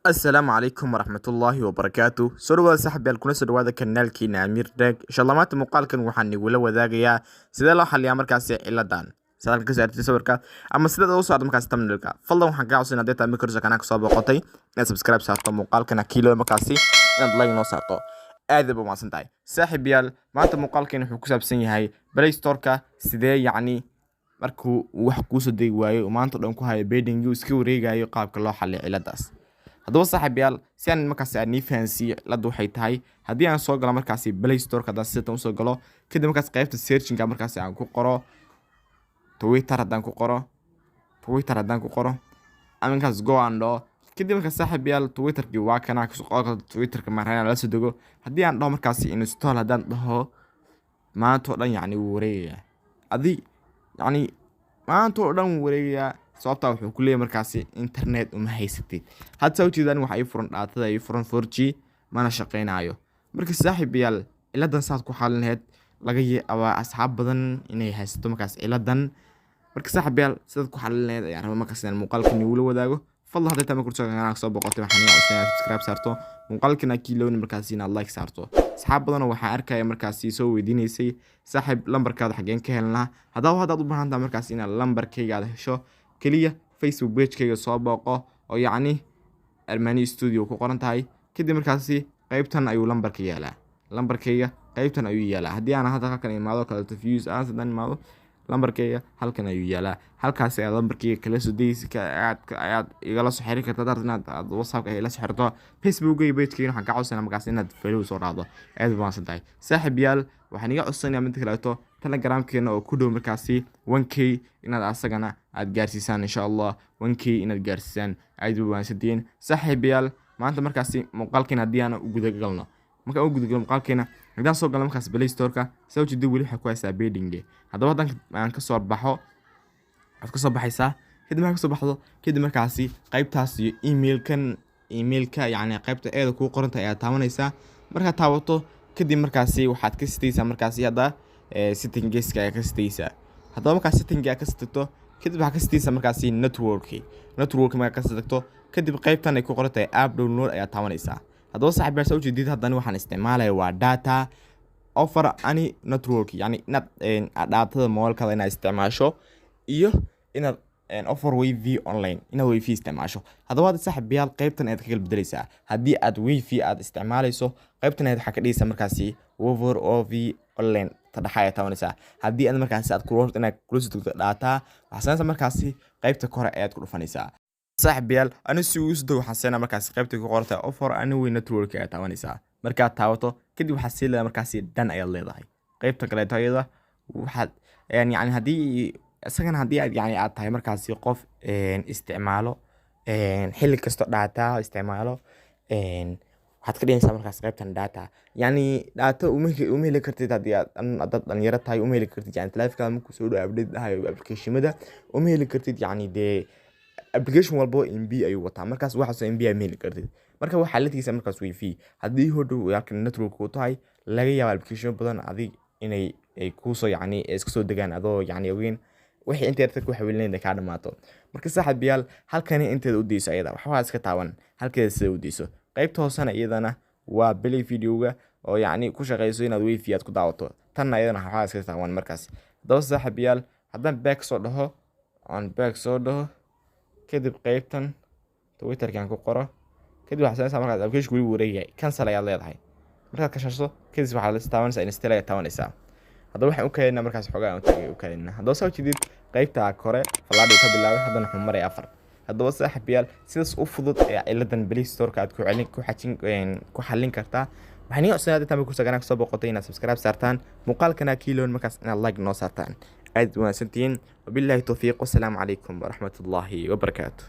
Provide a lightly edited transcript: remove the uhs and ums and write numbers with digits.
السلام عليكم ورحمة الله وبركاته سوروا صاحب يالكuna soo dhawaada kanaalkiina Amir Tech insha Allah maanta muuqaalkan waxaan igula wadaagayaa sida loo xalliyo markaasi ciladan sadalka saartay sawirka ama sida loo saarto markaasi thumbnailka fadlan waxaan ka codsanaa hadii taamir karso kanaalka soo boqotay inaad subscribe saarto muuqaalkana kilo markaasi inaad like noo saarto aad bay maasan tahay saaxiib yaal maanta muuqaalkan wuxuu ku saabsan yahay Play Store-ka sidee yacni markuu wax ku soo deeg waayo maanta dhan ku hayo bedding iska wareegayo qaabka loo xalliyo ciladaas haddaba saaxiib yaal si aan markaasi aan fahansiyo ciladu waxay tahay haddii aan soo galo markaasi Play Store-ka hadaan sida u soo galo kadib markaas qaybta searching-ka markaasi aan ku qoro Twitter hadaan ku qoro aminkaas go ando kadib markaas saaxiib yaal Twitter-ki waa kana ku qoro Twitter-ka marana la soo dago haddii aan dhaho markaasi install hadaan dhaho maanta dhan yacni wareegaya adi yacni maanta dhan wareegaya sababta wuxuu ku leeyahay markaasi internet uma haysatid hadda soo jeedaan waxa ay furan dhaatada ay furan 4G mana shaqeynayo marka saaxiib yaal ciladan saad ku xalinayd laga yaabaa asxaab badan inay haysato markaas ciladan marka saaxiib yaal sidoo ku xalinayd ayaan rabaa markaas inaan muuqaalkan ugu wadaago fadlan hadda taama kurso kanaalka soo boqotay waxaan inaad subscribe saarto muuqaalkana kiilowna markaas inaad like saarto asxaab badan waxa arkaya markaas soo weydiinaysay saaxiib lambarkaada xageen ka helnaa haddaad u baahan tahay markaas inaad lambarkayga hesho kaliya Facebook page-kayga soo booqo oo yacni Armani Studio ku qoran tahay kadib markaasi qaybtan ayuu lambarka yaalaa lambarkayga qaybtan ayuu yaalaa haddii aan hadda halkan imaado kala views aan sadan imaado lambarkayga halkan ayuu yaalaa halkaas ayaa lambarkayga kala soo deeyska aad igala soo xiriir kartaa inaad WhatsApp ay la soo xirto Facebook-kayga page-kayga waxaan ka codsanaa markaas inaad follow soo raacdo aad baan santahay saaxiib yaal waxaan iga codsanayaa mid kale Telegram-keena oo ku dhow markaasi 1k inaad asagana aad gaarsiisaan insha Allah 1k inaad gaarsiisaan aad u wanaagsantiin saaxiib yaal maanta markaasi muuqaalkeena haddii aan u guda galno marka u guda galno muuqaalkeena hadaan soo galno markaas Play Store-ka soo jeedo wali waxa ku haysaa bedding haddaba hadan aan ka soo baxo aad ka soo baxaysaa kadib markaad soo baxdo kadib markaasi qaybtaas iyo emailka yacni qaybta eeda ku qoran tahay aad taabanaysaa markaad taabato kadib markaasi waxaad ka sitaysaa markaasi hadda setting-giska ka sitaysaa haddaba markaas setting-ga ka sitato kadib waxa ka sitaysaa markaasi network marka ka sitato kadib qaybtan ay ku qoran tahay app download ayaa taabanaysaa haddaba saaxiib yaal soo jeedid haddana waxaan isticmaalayaa waa data offer any network yani inaad daatada mobilkada inaad isticmaasho iyo inaad offer wifi online inaad wifi isticmaasho haddaba saaxiib yaal qaybtan aad ka kala bedelaysaa haddii aad wifi aad isticmaalayso qaybtan aad waxa ka dhigaysaa markaasi over wifi online tadhaxaya taabanaysaa haddii aad markaasi aad ku roorto inaad kula soo data waxaan markaasi qaybta kore aad ku dhufanaysaa saaxiib yaal si uu isdo waxaan markaasi qaybta ku qortay offer anyway network aad taabanaysaa marka taabato kadib waxa si leedahay markaasi dhan ayaad leedahay qaybta kale tayada waxaad yani haddii isagana haddii aad yani aad tahay markaasi qof isticmaalo xilli kasto data isticmaalo waxaad ka dhigaysaa markaas qaybtan data yani data uma heli kartid haddii aad dhalinyaro tahay uma heli kartid yani taleefanka markuu soo dhaw update ahayo application-mada uma heli kartid yani dee application walbo MB ayuu wataa markaas waxa soo MB ay heli kartid marka waxa la tigaysaa markaas wifi haddii hodhow yaalkan network uu tahay laga yaabo application badan adig inay ay ku soo yani iska soo degaan adoo yani ogeyn wixii internet ku xawilinayna ka dhamaato marka saaxiib yaal halkani inteed u diiso ayada waxa iska taaban halkeeda sida u diiso qaybta hoosana iyadana waa Play video-ga oo yacni ku shaqeyso inaad wifi aad ku daawato tan ayadana waxa iska taaban markaas daba saaxiib yaal haddaan back soo dhaho kadib qaybtan Twitter-kan ku qoro kadib waxaan markaas application wali wareegay cancel ayaad leedahay markaad ka shaqeyso kadib waxa la taabanaysaa install ayaad taabanaysaa haddaba waxaan u keenaa markaas xogaa u keenaa haddaba soo jeedid qaybta kore falaadhi ka bilaabay haddana wuxuu maray 4 haddaba saaxiib yaal sidaas u fudud ee ciladan Play Store-ka aad ku xallin kartaa waxaan iga codsanaa inta ku saganaa soo boqotay inaad subscribe saartaan muuqaalkana kiiloon markaas inaad like noo saartaan aad wanaagsantiin wabillahi tawfiiq wasalaamu calaykum waraxmatullaahi wabarakaatuh